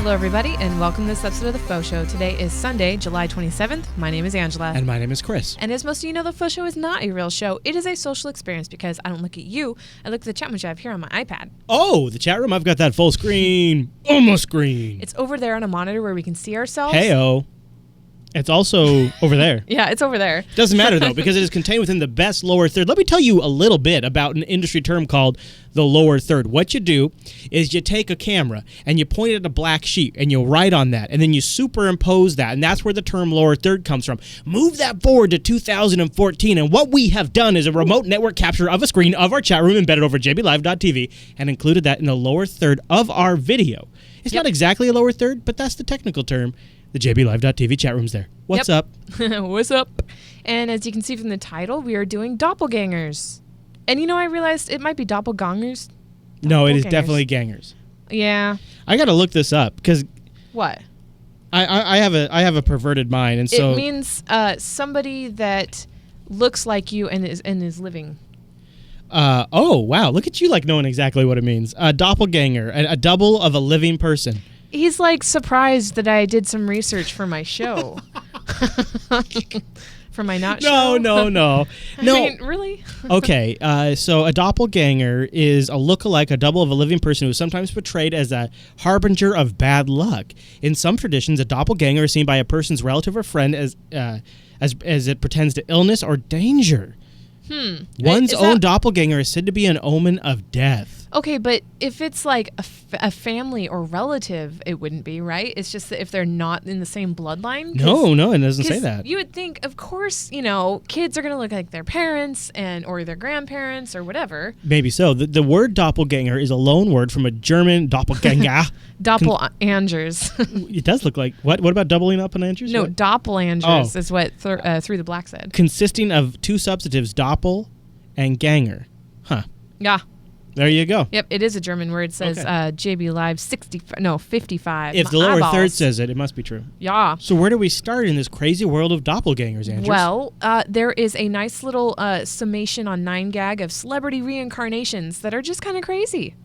Hello, everybody, and welcome to this episode of the FauxShow. Today is Sunday, July 27th. My name is Angela. And my name is Chris. And as most of you know, the FauxShow is not a real show. It is a social experience because I don't look at you. I look at the chat which I have here on my iPad. Oh, the chat room. I've got that full screen. Almost screen. It's over there on a monitor where we can see ourselves. Hey-o. It's also over there. Yeah, it's over there. Doesn't matter, though, because it is contained within the best lower third. Let me tell you a little bit about an industry term called the lower third. What you do is you take a camera and you point it at a black sheet and you write on that, and then you superimpose that, and that's where the term lower third comes from. Move that forward to 2014, and what we have done is a remote network capture of a screen of our chat room embedded over jblive.tv and included that in the lower third of our video. It's not exactly a lower third, but that's the technical term. The jblive.tv chat room's there. What's up? What's up? And as you can see from the title, we are doing Doppelgangers. And you know, I realized it might be Doppelgangers. No, it is definitely gangers. Yeah. I got to look this up because What? I have a perverted mind, and so It means somebody that looks like you and is living. oh wow, look at you like knowing exactly what it means. A doppelganger, a double of a living person. He's like surprised that I did some research for my show. For my show. No. I mean, really? Okay, so a doppelganger is a lookalike, a double of a living person who is sometimes portrayed as a harbinger of bad luck. In some traditions, a doppelganger is seen by a person's relative or friend as it pretends to illness or danger. One's own doppelganger is said to be an omen of death. Okay, but if it's like a family or relative, it wouldn't be, right? It's just that if they're not in the same bloodline. No, it doesn't say that. You would think, of course, you know, kids are going to look like their parents or their grandparents or whatever. Maybe so. The word doppelganger is a loan word from a German Doppelganger. Doppelgangers. It does look like what? What about doubling up on angers? No, what? Doppelgangers is what Through the Black said. Consisting of two substantives, doppel and ganger. Huh. Yeah. There you go. Yep, it is a German word. It says JB Live 55. If the lower third says it, it must be true. Yeah. So where do we start in this crazy world of doppelgangers, Andrew? Well, there is a nice little summation on 9gag of celebrity reincarnations that are just kind of crazy.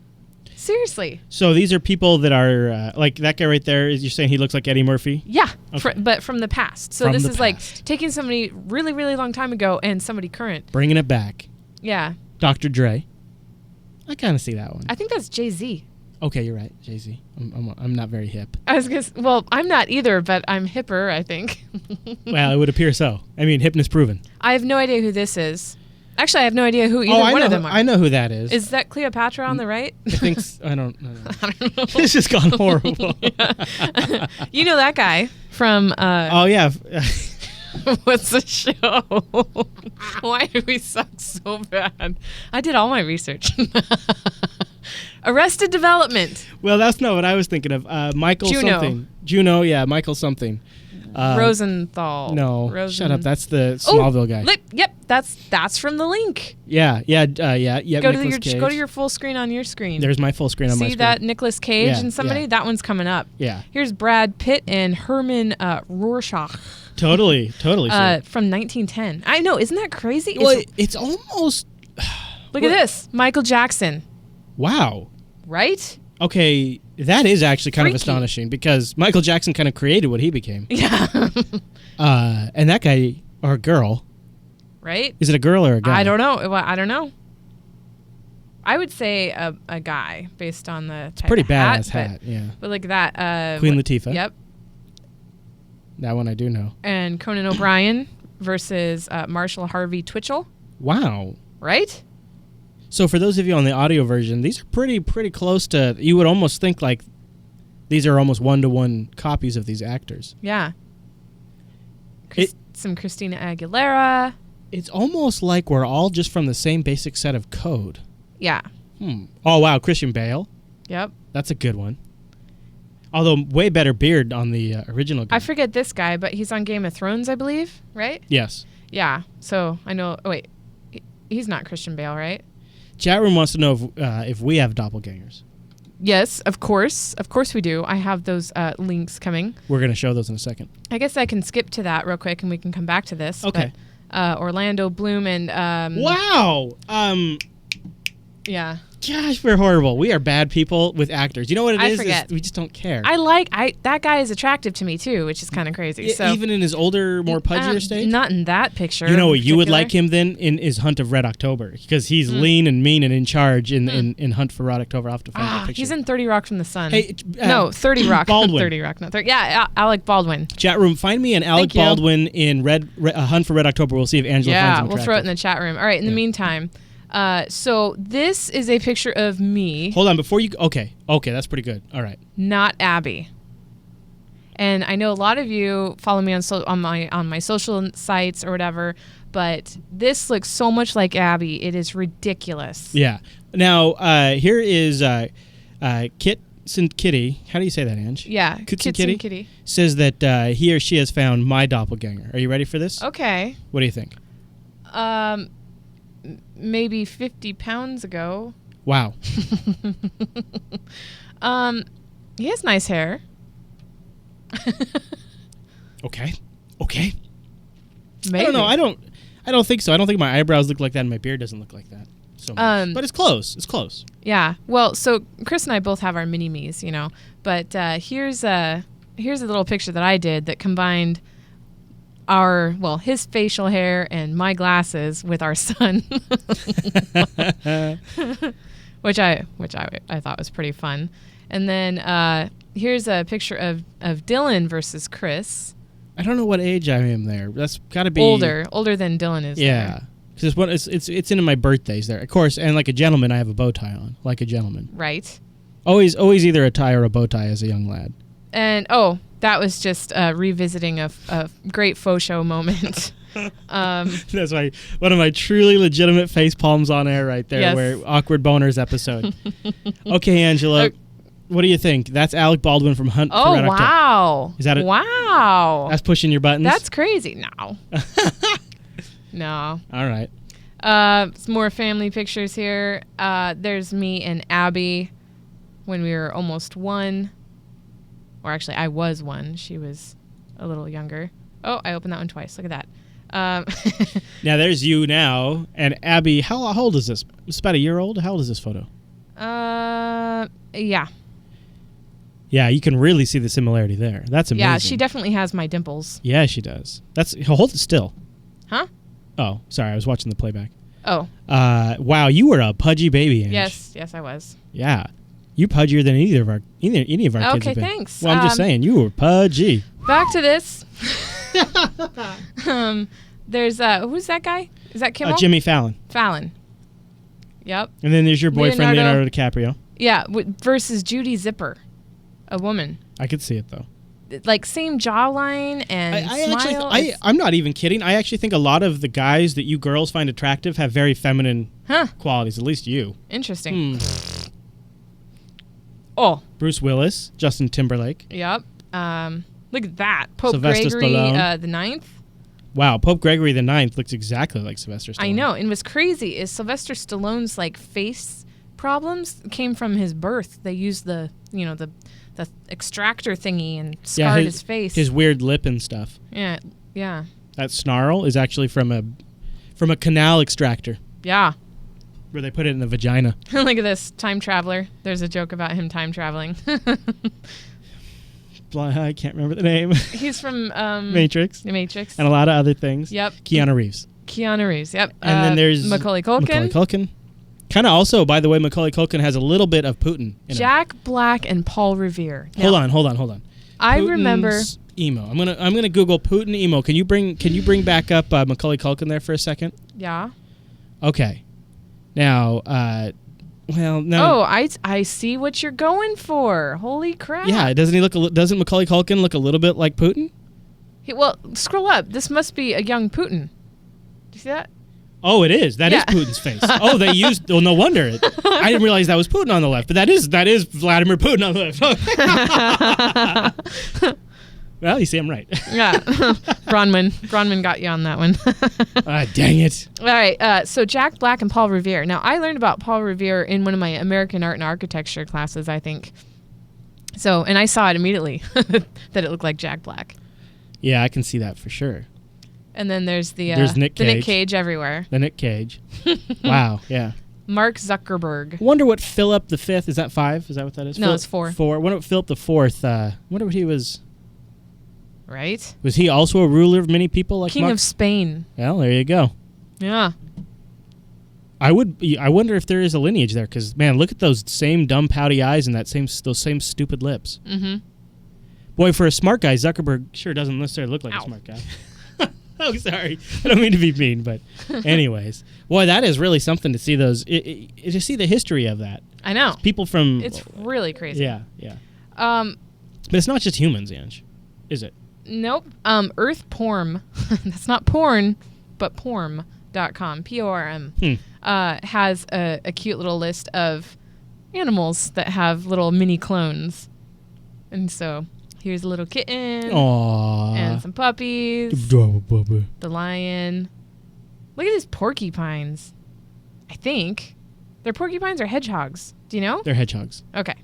Seriously. So these are people that are, like that guy right there, you're saying he looks like Eddie Murphy? Yeah, okay. But from the past. So this is like past. taking somebody really, really long time ago and somebody current. Bringing it back. Yeah. Dr. Dre. I kind of see that one. I think that's Jay-Z. Okay, you're right, Jay-Z. I'm not very hip. I was gonna well, I'm not either, but I'm hipper, I think. Well, it would appear so. I mean, hipness proven. I have no idea who this is. Actually, I have no idea who either one of them are. I know who that is. Is that Cleopatra on the right? I think I don't know. I don't know. This has gone horrible. You know that guy from oh yeah. What's the show? Why do we suck so bad? I did all my research. Arrested Development. Well, that's not what I was thinking of. Michael something. Juno, yeah, Michael something. Rosenthal. No, shut up. That's the Smallville guy. Yep, that's from the link. Yeah. Go to your full screen on your screen. There's my full screen on my screen. See that Nicolas Cage and somebody? Yeah. That one's coming up. Yeah. Here's Brad Pitt and Herman Rorschach. Totally. From 1910. I know, isn't that crazy? Well, it's almost. Look at this, Michael Jackson. Wow. Right? Okay, that is actually kind Freaky. of astonishing because Michael Jackson kind of created what he became. Yeah. And that guy or girl. Right? Is it a girl or a guy? I don't know. Well, I don't know. I would say a guy based on the type Pretty of badass hat, yeah. But look at that. Queen Latifah. Yep. That one I do know. And Conan O'Brien versus Marshall Harvey Twitchell. Wow. Right? So for those of you on the audio version, these are pretty close to, you would almost think like these are almost one-to-one copies of these actors. Yeah. Some Christina Aguilera. It's almost like we're all just from the same basic set of code. Yeah. Oh, wow. Christian Bale. Yep. That's a good one. Although way better beard on the original guy. I forget this guy, but he's on Game of Thrones, I believe, right? Yes. Yeah. So I know. Oh, wait. He's not Christian Bale, right? Chat room wants to know if we have doppelgangers. Yes, of course. Of course we do. I have those links coming. We're going to show those in a second. I guess I can skip to that real quick and we can come back to this. Okay. But, Orlando Bloom and... wow! Yeah. Gosh, we're horrible. We are bad people with actors. You know what it I is? forget. We just don't care. That guy is attractive to me too, which is kind of crazy. So Even in his older, more pudgier stage? not in that picture. You know what in you would particular. like him then in is Hunt of Red October because he's lean and mean and in charge in Hunt for Red October. I'll have to find that picture. He's in 30 Rock from the Sun. Hey, no, 30 Rock. Baldwin. 30 Rock, not 30. Yeah, Alec Baldwin. Chat room, find me an Alec Thank you. Baldwin in Hunt for Red October. We'll see if Angela finds him We'll throw it in attractive. the chat room. All right, in the meantime, so this is a picture of me, Hold on, before you... Okay, that's pretty good. All right. not Abby. And I know a lot of you follow me on my social sites or whatever, but this looks so much like Abby. It is ridiculous. Yeah. Now, here is Kits and Kitty. How do you say that, Ange? Yeah, Kits and Kits and Kitty says that he or she has found my doppelganger. Are you ready for this? Okay. What do you think? Maybe 50 pounds ago. Wow. He has nice hair. Okay. Maybe. I don't know. I don't think so. I don't think my eyebrows look like that and my beard doesn't look like that. So much. But it's close. It's close. Yeah. Well, so Chris and I both have our mini-me's, you know. But here's a little picture that I did that combined his facial hair and my glasses with our son, which I thought was pretty fun. And then here's a picture of Dylan versus Chris. I don't know what age I am there. That's got to be Older than Dylan is. Yeah. Because it's into my birthdays there. Of course, and like a gentleman, I have a bow tie on. Like a gentleman. Right. Always either a tie or a bow tie as a young lad. And, that was just revisiting a great FauxShow moment. That's one of my truly legitimate face palms on air right there, Yes. where Awkward Boners episode. Okay, Angela, what do you think? That's Alec Baldwin from Hunt for Red October. Wow. Is that it? Wow. That's pushing your buttons? That's crazy. No. No. All right. Some more family pictures here. There's me and Abby when we were almost 1. Or actually, I was 1. She was a little younger. Oh, I opened that one twice. Look at that. Now, there's you now. And Abby, how old is this? It's about a year old? How old is this photo? Yeah. Yeah, you can really see the similarity there. That's amazing. Yeah, she definitely has my dimples. Yeah, she does. Hold it still. Huh? Oh, sorry. I was watching the playback. Oh. Wow, you were a pudgy baby, Ange. Yes, I was. Yeah. You pudgier than any of our kids have been. Okay, thanks. Well, I'm just saying, you were pudgy. Back to this. There's who's that guy? Is that Kimmel? Jimmy Fallon. Fallon. Yep. And then there's your boyfriend, Leonardo DiCaprio. Yeah, versus Judy Zipper, a woman. I could see it, though. Like, same jawline and smile. I'm not even kidding. I actually think a lot of the guys that you girls find attractive have very feminine qualities, at least you. Interesting. Oh. Bruce Willis, Justin Timberlake. Yep. Look at that. Pope Sylvester Gregory Stallone. the 9th. Wow, Pope Gregory the 9th looks exactly like Sylvester Stallone. I know. And what's crazy is Sylvester Stallone's like face problems came from his birth. They used the extractor thingy and scarred his face. His weird lip and stuff. Yeah. That snarl is actually from a canal extractor. Yeah. Where they put it in the vagina. Look at this time traveler. There's a joke about him time traveling. I can't remember the name. He's from Matrix. The Matrix. And a lot of other things. Yep. Keanu Reeves. Yep. And then there's Macaulay Culkin. Kind of also, by the way, Macaulay Culkin has a little bit of Putin in him. Jack Black and Paul Revere. Hold on. I Putin's remember emo. I'm gonna Google Putin emo. Can you bring back up Macaulay Culkin there for a second? Yeah. Okay. Now, no. Oh, I see what you're going for. Holy crap. Yeah, doesn't Macaulay Culkin look a little bit like Putin? Well, scroll up. This must be a young Putin. Do you see that? Oh, it is. That is Putin's face. Oh, they used. Well, no wonder. I didn't realize that was Putin on the left, but that is Vladimir Putin on the left. Well, you see, I'm right. Yeah, Bronwyn got you on that one. Dang it! All right, so Jack Black and Paul Revere. Now, I learned about Paul Revere in one of my American Art and Architecture classes, I think. So, and I saw it immediately that it looked like Jack Black. Yeah, I can see that for sure. And then there's Nick Cage. Nick Cage everywhere. The Nick Cage. Wow. Yeah. Mark Zuckerberg. Wonder what Philip the Fifth, is that 5? Is that what that is? No, it's 4. 4. Wonder what Philip the Fourth, wonder what he was. Right? Was he also a ruler of many people like King Mark? of Spain. Well, there you go. Yeah. I wonder if there is a lineage there, because, man, look at those same dumb pouty eyes and those same stupid lips. Mm-hmm. Boy, for a smart guy, Zuckerberg sure doesn't necessarily look like Ow. a smart guy. Oh, sorry. I don't mean to be mean, but anyways. Boy, that is really something to see those, to see the history of that. I know. People from... It's really crazy. Yeah. But it's not just humans, Ange, is it? Nope. Earth Porm. That's not porn, but porm.com. P-O-R-M. Has a cute little list of animals that have little mini clones. And so here's a little kitten. Aww. And some puppies. Adorable puppy. The lion. Look at these porcupines. I think. They're porcupines or hedgehogs. Do you know? They're hedgehogs. Okay.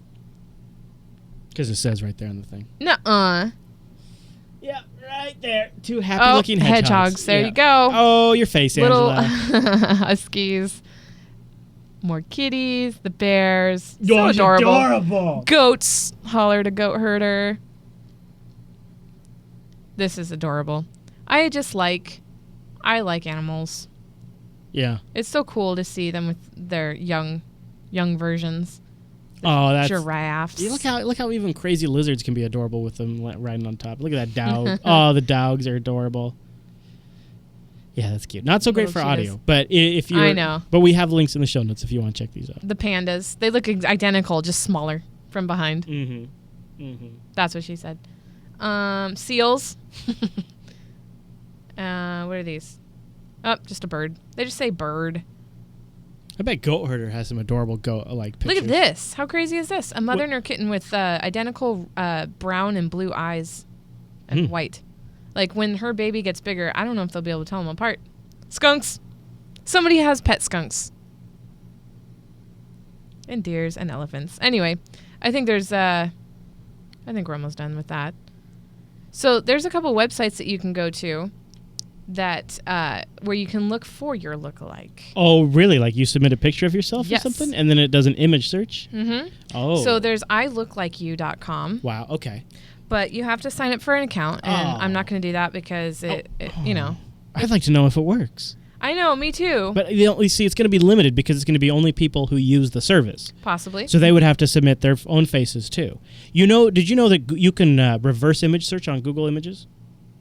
Because it says right there on the thing. Nuh-uh. Yeah, right there. 2 happy-looking hedgehogs. There you go. Oh, your face, Little Angela. huskies. More kitties. The bears. So adorable. Goats. Holler to goat herder. This is adorable. I like animals. Yeah. It's so cool to see them with their young versions. Oh, that's giraffes. Yeah, look how even crazy lizards can be adorable with them riding on top. Look at that dog. Oh, the dogs are adorable. Yeah, that's cute. Not so great for audio, but if you I know. But we have links in the show notes if you want to check these out. The pandas, they look identical, just smaller from behind. That's what she said. Seals. What are these? Oh, just a bird. They just say bird. I bet Goat Herder has some adorable goat-like pictures. Look at this. How crazy is this? A mother and her kitten with identical brown and blue eyes and white. Like, when her baby gets bigger, I don't know if they'll be able to tell them apart. Skunks. Somebody has pet skunks. And deers and elephants. Anyway, I think I think we're almost done with that. So there's a couple websites that you can go to that where you can look for your lookalike. Oh, really? Like you submit a picture of yourself or something, and then it does an image search? Mm-hmm. Oh. So there's ilooklikeyou.com. Wow, okay. But you have to sign up for an account, and I'm not going to do that because it, you know. I'd like to know if it works. I know, me too. But you see, it's going to be limited because it's going to be only people who use the service. Possibly. So they would have to submit their own faces too. Did you know that you can reverse image search on Google Images?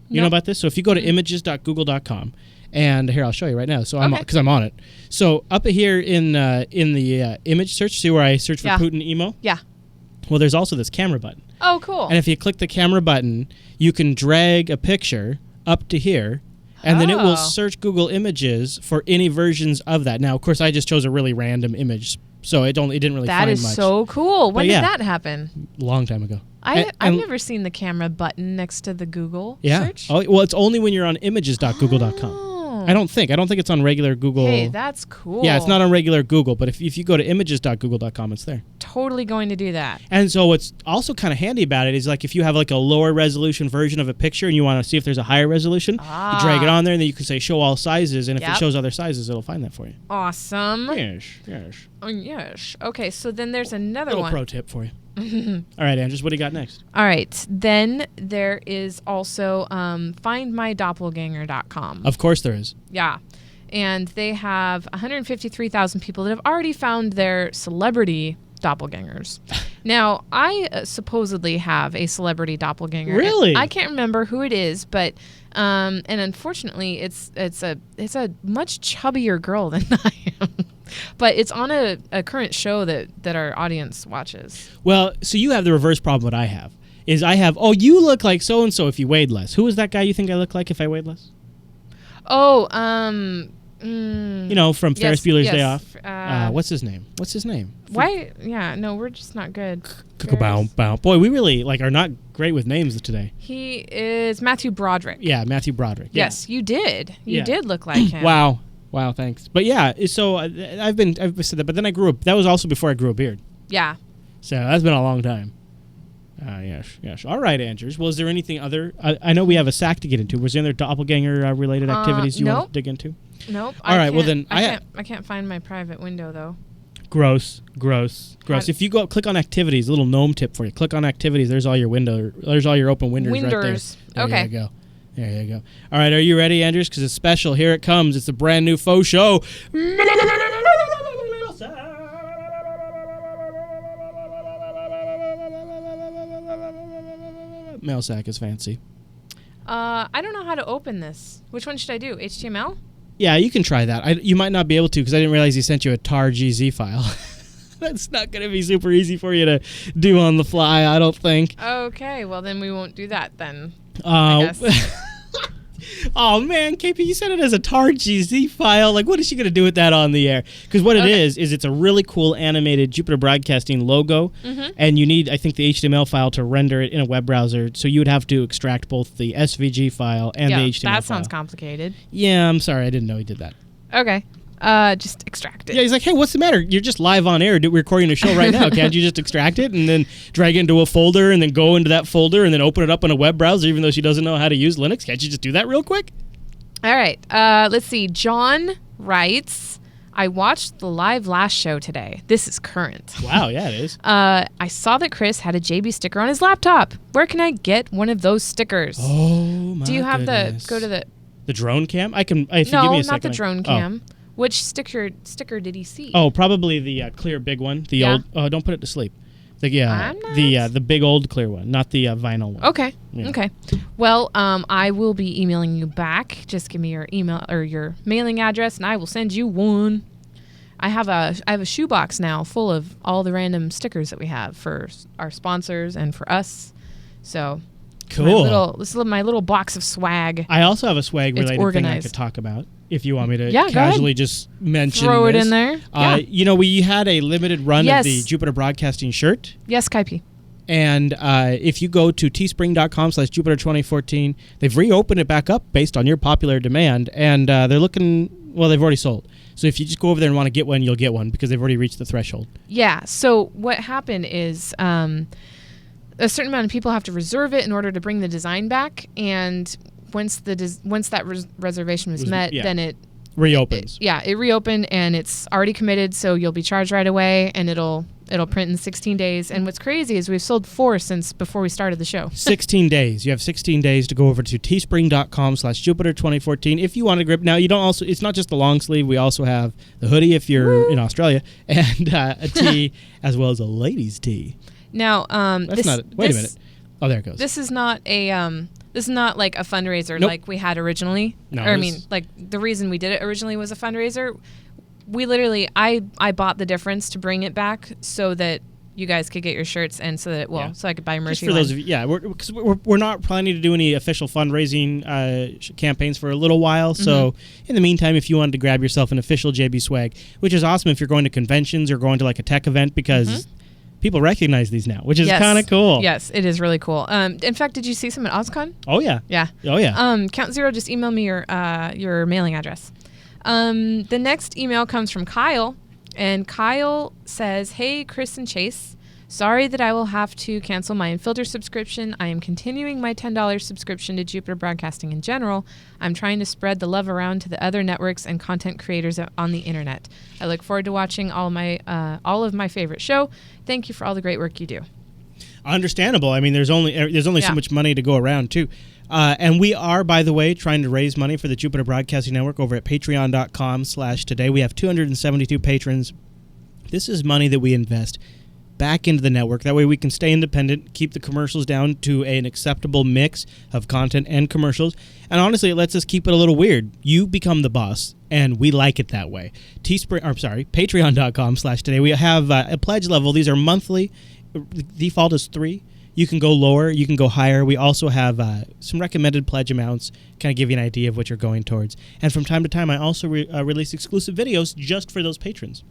You know about this? So if you go to images.google.com, and here I'll show you right now. So because I'm on it. So up here in the image search, see where I search for Putin emo? Yeah. Well, there's also this camera button. Oh, cool. And if you click the camera button, you can drag a picture up to here, and then it will search Google Images for any versions of that. Now, of course, I just chose a really random image, so it didn't really find much. That is so cool. When did that happen? A long time ago. I've never seen the camera button next to the Google search. Oh, well, it's only when you're on images.google.com. I don't think it's on regular Google. Hey, that's cool. Yeah, it's not on regular Google, but if you go to images.google.com, it's there. Totally going to do that. And so what's also kind of handy about it is like if you have like a lower resolution version of a picture and you want to see if there's a higher resolution, you drag it on there and then you can say show all sizes, and if it shows other sizes, it'll find that for you. Awesome. Yes. Oh, yes. Okay, so then there's another Little one. pro tip for you. All right, Andrews, what do you got next? All right. Then there is also findmydoppelganger.com. Of course there is. Yeah. And they have 153,000 people that have already found their celebrity doppelgangers. Now, I supposedly have a celebrity doppelganger. Really? I can't remember who it is, but and unfortunately, it's a much chubbier girl than I am. But it's on a current show that our audience watches. Well, so you have the reverse problem what I have. You look like so-and-so if you weighed less. Who is that guy you think I look like if I weighed less? Oh, from Ferris Bueller's Day Off. What's his name? Why? Yeah, no, we're just not good. Boy, we really are not great with names today. He is Matthew Broderick. Yeah, Matthew Broderick. Yes, you did. You did look like him. Wow, thanks. But yeah, so I've said that, but then I grew up. That was also before I grew a beard. Yeah. So that's been a long time. Yes. All right, Andrews. Well, is there anything other? I know we have a sack to get into. Was there any other doppelganger related activities you want to dig into? Nope. All right. Well, then I can't find my private window though. Gross. If you go click on activities, a little gnome tip for you. Click on activities. There's all your window. There's all your open windows right there. Okay. There you go. There you go. All right. Are you ready, Andrews? Because it's special. Here it comes. It's a brand new faux show. Mail sack is fancy. I don't know how to open this. Which one should I do? HTML? Yeah, you can try that. You might not be able to because I didn't realize he sent you a tar GZ file. That's not going to be super easy for you to do on the fly, I don't think. Okay, well then we won't do that then. I guess. Oh man, KP, you sent it as a tar GZ file. Like, what is she going to do with that on the air? Because what it is it's a really cool animated Jupiter Broadcasting logo, and you need, I think, the HTML file to render it in a web browser. So you would have to extract both the SVG file and the HTML file. That sounds complicated. Yeah, I'm sorry, I didn't know he did that. Okay. Just extract it. Yeah, he's like, hey, what's the matter? You're just live on air. We're recording a show right now. Can't you just extract it and then drag it into a folder and then go into that folder and then open it up in a web browser even though she doesn't know how to use Linux? Can't you just do that real quick? All right. Let's see. John writes, I watched the live last show today. This is current. Wow, yeah, it is. I saw that Chris had a JB sticker on his laptop. Where can I get one of those stickers? Oh, my Do you have goodness. go to the... The drone cam? I can, if you give me a second. No, not the drone cam. Oh. Which sticker did he see? Oh, probably the clear big one. The old. Oh, don't put it to sleep. The big old clear one, not the vinyl one. Okay. Yeah. Okay. Well, I will be emailing you back. Just give me your email or your mailing address, and I will send you one. I have a shoebox now full of all the random stickers that we have for our sponsors and for us. So. Cool. This is my little box of swag. I also have a swag related thing I could talk about if you want me to casually just mention Throw it this. in there. We had a limited run of the Jupiter Broadcasting shirt. Yes, Kaipi. And if you go to teespring.com/Jupiter2014, they've reopened it back up based on your popular demand. And they're looking, well, they've already sold. So if you just go over there and want to get one, you'll get one because they've already reached the threshold. Yeah. So what happened is... a certain amount of people have to reserve it in order to bring the design back, and once that reservation was met, then it reopens. It reopened, and it's already committed, so you'll be charged right away, and it'll print in 16 days. And what's crazy is we've sold 4 since before we started the show. 16 days. You have 16 days to go over to teespring.com/Jupiter2014 if you want a grip. Now, you don't also. It's not just the long sleeve. We also have the hoodie if you're in Australia, and a tee as well as a ladies' tee. Now, wait a minute. Oh, there it goes. This is not a this is not like a fundraiser like we had originally. No, like the reason we did it originally was a fundraiser. We literally, I bought the difference to bring it back so that you guys could get your shirts and so that so I could buy merch. Just for those of you, because we're not planning to do any official fundraising campaigns for a little while. So in the meantime, if you wanted to grab yourself an official JB swag, which is awesome if you're going to conventions or going to like a tech event because. People recognize these now, which is kind of cool. Yes, it is really cool. In fact, did you see some at OzCon? Oh, yeah. Yeah. Oh, yeah. Count Zero, just email me your mailing address. The next email comes from Kyle, and Kyle says, hey, Chris and Chase. Sorry that I will have to cancel my Infilter subscription. I am continuing my $10 subscription to Jupiter Broadcasting in general. I'm trying to spread the love around to the other networks and content creators on the internet. I look forward to watching all of my favorite show. Thank you for all the great work you do. Understandable. I mean, there's only so much money to go around too. And we are, by the way, trying to raise money for the Jupiter Broadcasting Network over at patreon.com/today. We have 272 patrons. This is money that we invest back into the network. That way we can stay independent, keep the commercials down to an acceptable mix of content and commercials. And honestly, it lets us keep it a little weird. You become the boss, and we like it that way. Patreon.com/today. We have a pledge level. These are monthly. The default is $3. You can go lower. You can go higher. We also have some recommended pledge amounts, kind of give you an idea of what you're going towards. And from time to time, I also release exclusive videos just for those patrons.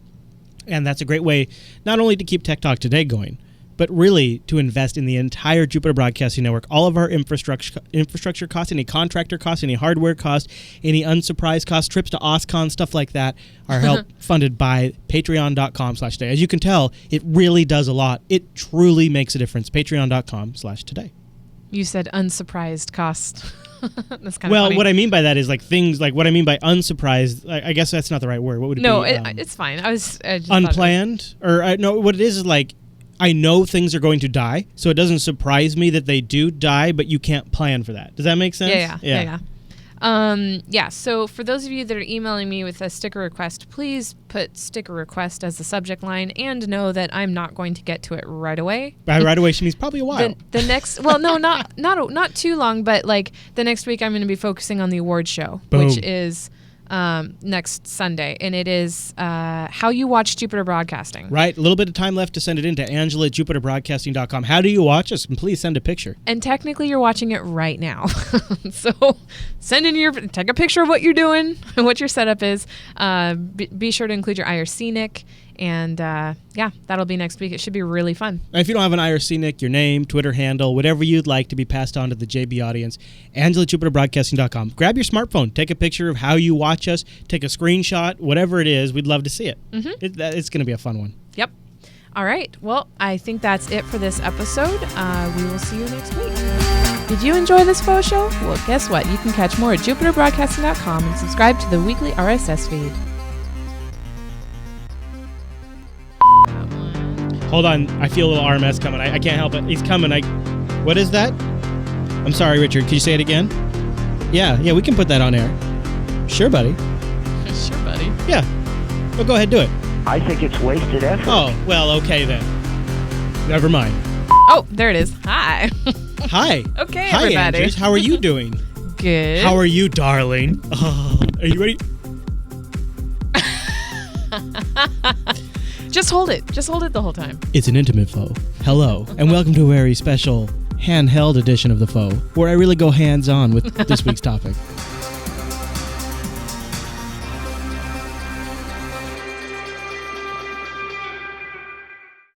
And that's a great way not only to keep Tech Talk Today going, but really to invest in the entire Jupiter Broadcasting Network. All of our infrastructure costs, any contractor costs, any hardware costs, any unsurprised costs, trips to OSCON, stuff like that are helped funded by patreon.com/today. As you can tell, it really does a lot. It truly makes a difference. Patreon.com/today. You said unsurprised cost. That's kind of Well, funny. what I mean by that is like things like what I mean by unsurprised. I guess that's not the right word. What would it No, be? it's fine. I just thought it was- Unplanned, or no? What it is like I know things are going to die, so it doesn't surprise me that they do die, but you can't plan for that. Does that make sense? Yeah. So for those of you that are emailing me with a sticker request, please put sticker request as the subject line and know that I'm not going to get to it right away. By right away, she means probably a while. The next, well, no, not too long, but like the next week I'm going to be focusing on the award show, Boom. which is next Sunday, and it is how you watch Jupiter Broadcasting. Right, a little bit of time left to send it in to Angela@JupiterBroadcasting.com. How do you watch us? And please send a picture. And technically, you're watching it right now. So take a picture of what you're doing and what your setup is. Be sure to include your IRC nick. And that'll be next week. It should be really fun. If you don't have an IRC nick, your name, Twitter handle, whatever you'd like to be passed on to the JB audience, Angela@JupiterBroadcasting.com. Grab your smartphone. Take a picture of how you watch us. Take a screenshot. Whatever it is, we'd love to see it. Mm-hmm. It's going to be a fun one. Yep. All right. Well, I think that's it for this episode. We will see you next week. Did you enjoy this FauxShow? Well, guess what? You can catch more at JupiterBroadcasting.com and subscribe to the weekly RSS feed. Hold on. I feel a little RMS coming. I can't help it. He's coming. What is that? I'm sorry, Richard. Could you say it again? Yeah, we can put that on air. Sure, buddy. Sure, buddy. Yeah. Well, go ahead, do it. I think it's wasted effort. Oh, well, okay then. Never mind. Oh, there it is. Hi. Hi. Okay, Hi, everybody. Andrews. How are you doing? Good. How are you, darling? Are you ready? Just hold it. Just hold it the whole time. It's an intimate faux. Hello, and welcome to a very special handheld edition of the faux, where I really go hands-on with this week's topic.